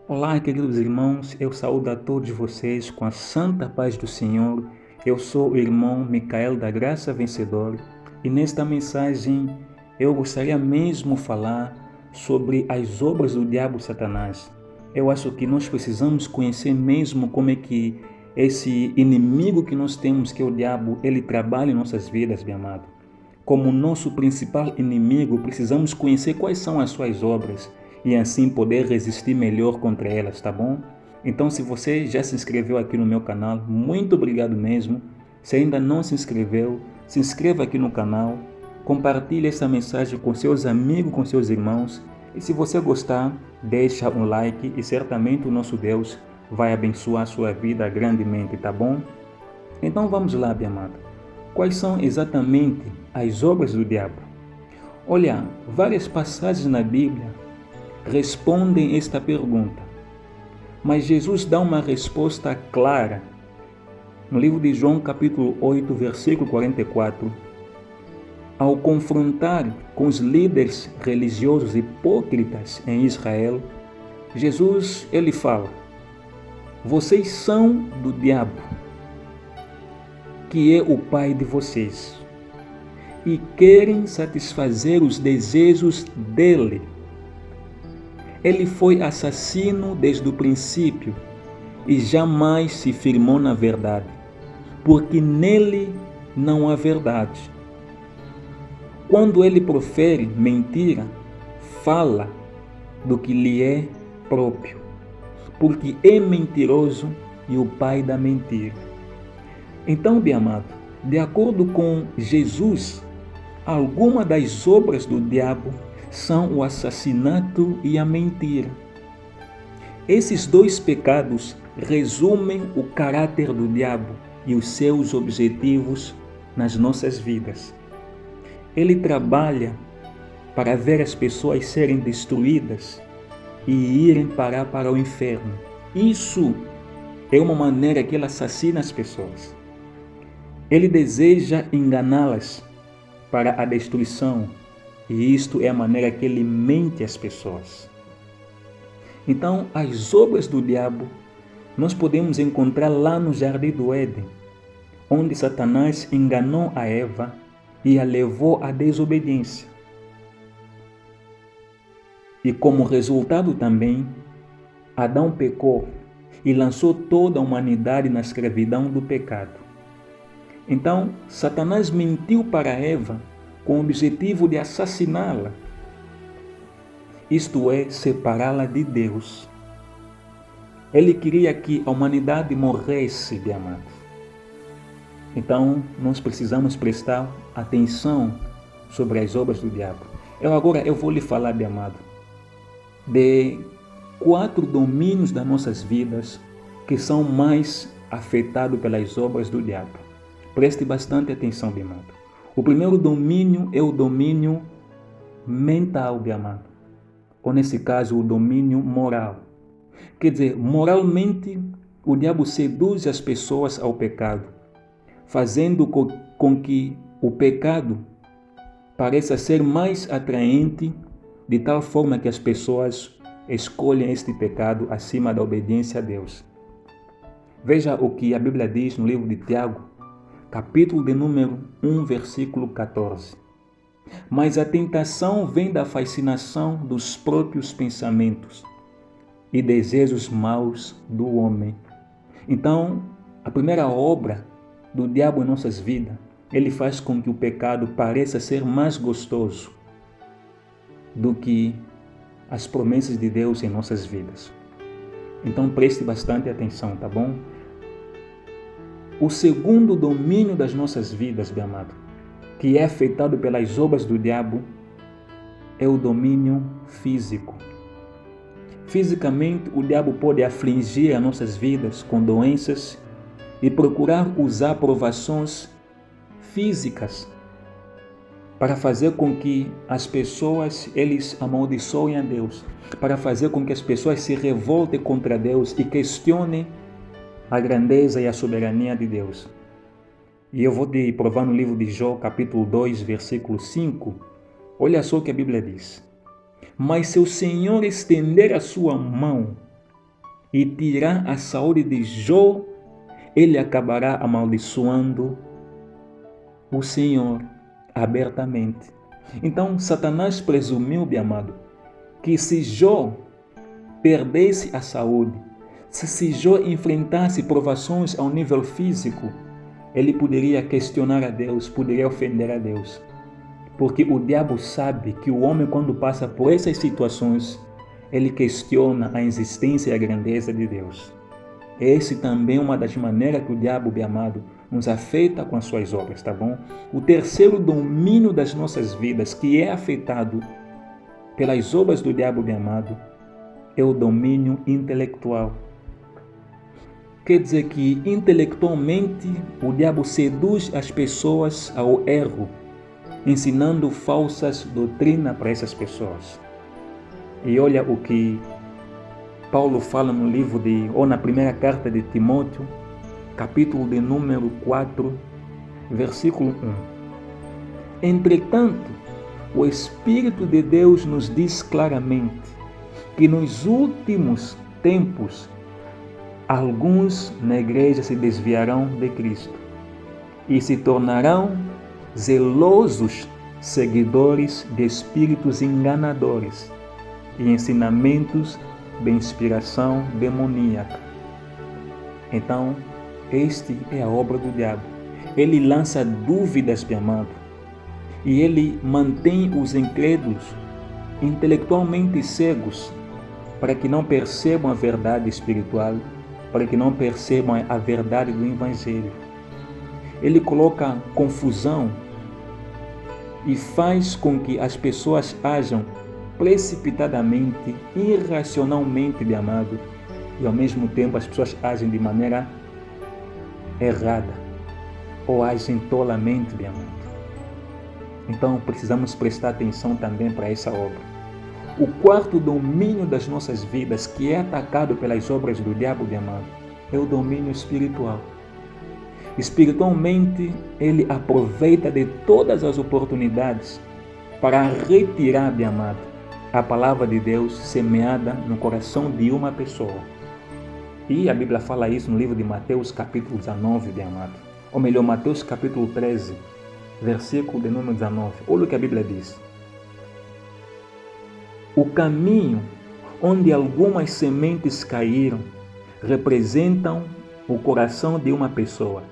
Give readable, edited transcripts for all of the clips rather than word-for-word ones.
Olá, queridos irmãos, eu saúdo a todos vocês com a santa paz do Senhor. Eu sou o irmão Micael da Graça Vencedor e nesta mensagem eu gostaria mesmo falar sobre as obras do diabo Satanás. Eu acho que nós precisamos conhecer mesmo como é que esse inimigo que nós temos, que é o diabo, ele trabalha em nossas vidas, meu amado. Como nosso principal inimigo, precisamos conhecer quais são as suas obras e assim poder resistir melhor contra elas, tá bom? Então, se você já se inscreveu aqui no meu canal, muito obrigado mesmo. Se ainda não se inscreveu, se inscreva aqui no canal, compartilhe essa mensagem com seus amigos, com seus irmãos. E se você gostar, deixa um like e certamente o nosso Deus vai abençoar a sua vida grandemente, tá bom? Então vamos lá, minha amada. Quais são exatamente as obras do diabo? Olha, várias passagens na Bíblia respondem esta pergunta, mas Jesus dá uma resposta clara. No livro de João, capítulo 8, versículo 44, ao confrontar com os líderes religiosos hipócritas em Israel, Jesus ele fala: vocês são do diabo, que é o pai de vocês, e querem satisfazer os desejos dele. Ele foi assassino desde o princípio e jamais se firmou na verdade, porque nele não há verdade. Quando ele profere mentira, fala do que lhe é próprio, porque é mentiroso e o pai da mentira. Então, bem amado, de acordo com Jesus, algumas das obras do diabo são o assassinato e a mentira. Esses dois pecados resumem o caráter do diabo e os seus objetivos nas nossas vidas. Ele trabalha para ver as pessoas serem destruídas e irem parar para o inferno. Isso é uma maneira que ele assassina as pessoas. Ele deseja enganá-las para a destruição, e isto é a maneira que ele mente as pessoas. Então, as obras do diabo nós podemos encontrar lá no Jardim do Éden, onde Satanás enganou a Eva e a levou à desobediência. E como resultado também, Adão pecou e lançou toda a humanidade na escravidão do pecado. Então, Satanás mentiu para Eva com o objetivo de assassiná-la, isto é, separá-la de Deus. Ele queria que a humanidade morresse, de amado. Então, nós precisamos prestar atenção sobre as obras do diabo. Agora eu vou lhe falar, de amado, de 4 domínios das nossas vidas que são mais afetados pelas obras do diabo. Preste bastante atenção, bem amado. O primeiro domínio é o domínio mental, bem amado. Ou nesse caso, o domínio moral. Quer dizer, moralmente, o diabo seduz as pessoas ao pecado, fazendo com que o pecado pareça ser mais atraente, de tal forma que as pessoas escolhem este pecado acima da obediência a Deus. Veja o que a Bíblia diz no livro de Tiago, capítulo de número 1, versículo 14. Mas a tentação vem da fascinação dos próprios pensamentos e desejos maus do homem. Então, a primeira obra do diabo em nossas vidas, ele faz com que o pecado pareça ser mais gostoso do que as promessas de Deus em nossas vidas. Então, preste bastante atenção, tá bom? O segundo domínio das nossas vidas, meu amado, que é afetado pelas obras do diabo, é o domínio físico. Fisicamente, o diabo pode afligir as nossas vidas com doenças e procurar usar provações físicas para fazer com que as pessoas eles amaldiçoem a Deus, para fazer com que as pessoas se revoltem contra Deus e questionem a grandeza e a soberania de Deus. E eu vou te provar no livro de Jó, capítulo 2, versículo 5. Olha só o que a Bíblia diz. Mas se o Senhor estender a sua mão e tirar a saúde de Jó, ele acabará amaldiçoando o Senhor abertamente. Então, Satanás presumiu, meu amado, que se Jó perdesse a saúde, se Jó enfrentasse provações ao nível físico, ele poderia questionar a Deus, poderia ofender a Deus. Porque o diabo sabe que o homem, quando passa por essas situações, ele questiona a existência e a grandeza de Deus. Essa também é uma das maneiras que o diabo, meu amado, nos afeta com as suas obras, tá bom? O terceiro domínio das nossas vidas, que é afetado pelas obras do diabo, meu amado, é o domínio intelectual. Quer dizer que, intelectualmente, o diabo seduz as pessoas ao erro, ensinando falsas doutrinas para essas pessoas. E olha o que Paulo fala no livro ou na primeira carta de Timóteo, capítulo de número 4, versículo 1. Entretanto, o Espírito de Deus nos diz claramente que nos últimos tempos alguns na igreja se desviarão de Cristo e se tornarão zelosos seguidores de espíritos enganadores e ensinamentos de inspiração demoníaca. Então, este é a obra do diabo. Ele lança dúvidas, meu amado, e ele mantém os incrédulos intelectualmente cegos para que não percebam a verdade espiritual, para que não percebam a verdade do Evangelho. Ele coloca confusão e faz com que as pessoas ajam precipitadamente, irracionalmente, meu amado, e ao mesmo tempo as pessoas agem de maneira errada ou agem tolamente, meu amado. Então precisamos prestar atenção também para essa obra. O quarto domínio das nossas vidas, que é atacado pelas obras do diabo, meu amado, é o domínio espiritual. Espiritualmente, ele aproveita de todas as oportunidades para retirar, meu amado, a palavra de Deus semeada no coração de uma pessoa. E a Bíblia fala isso no livro de Mateus, capítulo 19, meu amado. Ou melhor, Mateus, capítulo 13, versículo de número 19. Olha o que a Bíblia diz. O caminho onde algumas sementes caíram representam o coração de uma pessoa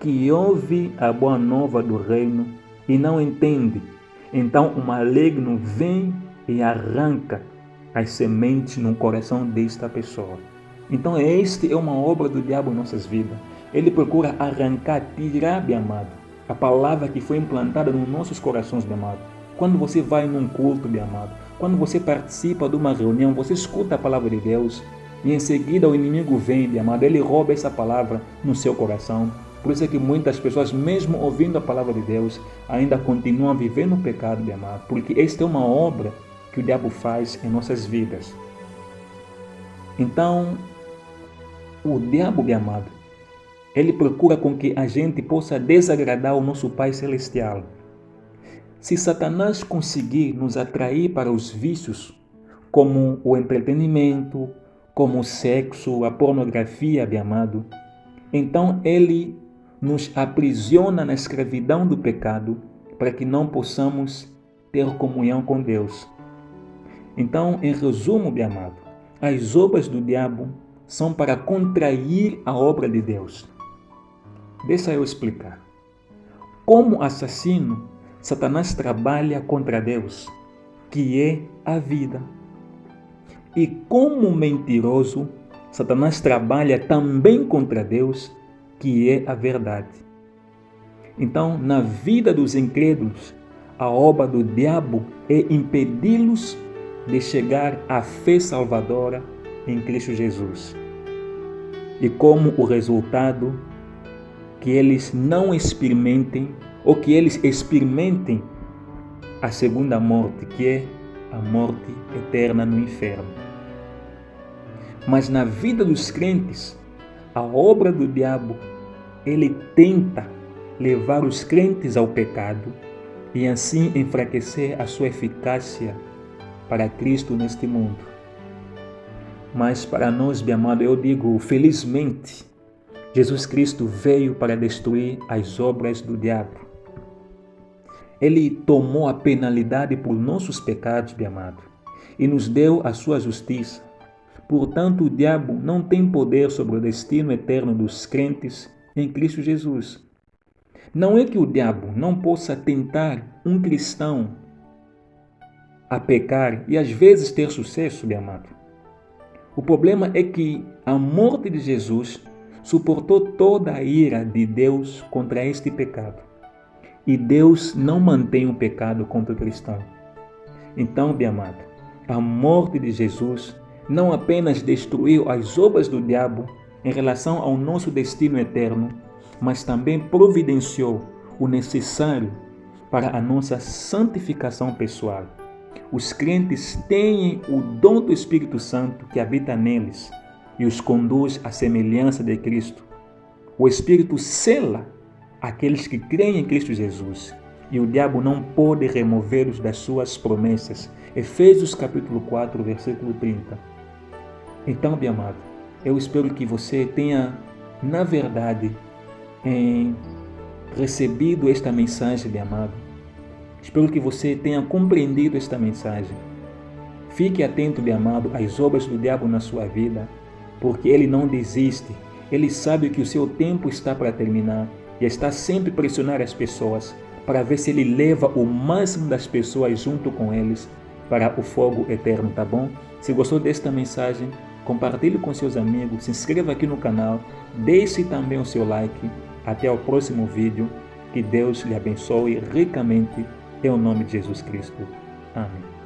que ouve a boa nova do reino e não entende. Então o maligno vem e arranca as sementes no coração desta pessoa. Então esta é uma obra do diabo em nossas vidas. Ele procura arrancar, tirar, meu amado, a palavra que foi implantada nos nossos corações, meu amado. Quando você vai num culto, meu amado, quando você participa de uma reunião, você escuta a palavra de Deus e em seguida o inimigo vem, meu amado, ele rouba essa palavra no seu coração. Por isso é que muitas pessoas, mesmo ouvindo a palavra de Deus, ainda continuam vivendo o pecado, meu amado, porque esta é uma obra que o diabo faz em nossas vidas. Então, o diabo, meu amado, ele procura com que a gente possa desagradar o nosso Pai Celestial. Se Satanás conseguir nos atrair para os vícios, como o entretenimento, como o sexo, a pornografia, meu amado, então ele nos aprisiona na escravidão do pecado para que não possamos ter comunhão com Deus. Então, em resumo, meu amado, as obras do diabo são para contrair a obra de Deus. Deixa eu explicar. Como assassino, Satanás trabalha contra Deus, que é a vida. E como mentiroso, Satanás trabalha também contra Deus, que é a verdade. Então, na vida dos incrédulos, a obra do diabo é impedi-los de chegar à fé salvadora em Cristo Jesus. E como o resultado, que eles não experimentem, ou que eles experimentem a segunda morte, que é a morte eterna no inferno. Mas na vida dos crentes, a obra do diabo, ele tenta levar os crentes ao pecado e assim enfraquecer a sua eficácia para Cristo neste mundo. Mas para nós, meu amado, eu digo, felizmente, Jesus Cristo veio para destruir as obras do diabo. Ele tomou a penalidade por nossos pecados, meu amado, e nos deu a sua justiça. Portanto, o diabo não tem poder sobre o destino eterno dos crentes em Cristo Jesus. Não é que o diabo não possa tentar um cristão a pecar e às vezes ter sucesso, meu amado. O problema é que a morte de Jesus suportou toda a ira de Deus contra este pecado. E Deus não mantém o pecado contra o cristão. Então, meu amado, a morte de Jesus não apenas destruiu as obras do diabo em relação ao nosso destino eterno, mas também providenciou o necessário para a nossa santificação pessoal. Os crentes têm o dom do Espírito Santo que habita neles e os conduz à semelhança de Cristo. O Espírito sela aqueles que creem em Cristo Jesus e o diabo não pode removê-los das suas promessas. Efésios capítulo 4, versículo 30. Então, meu amado, eu espero que você tenha, na verdade, recebido esta mensagem, meu amado. Espero que você tenha compreendido esta mensagem. Fique atento, meu amado, às obras do diabo na sua vida, porque ele não desiste. Ele sabe que o seu tempo está para terminar e está sempre a pressionar as pessoas para ver se ele leva o máximo das pessoas junto com eles para o fogo eterno, tá bom? Se gostou desta mensagem, compartilhe com seus amigos, se inscreva aqui no canal, deixe também o seu like. Até o próximo vídeo. Que Deus lhe abençoe ricamente. Em nome de Jesus Cristo. Amém.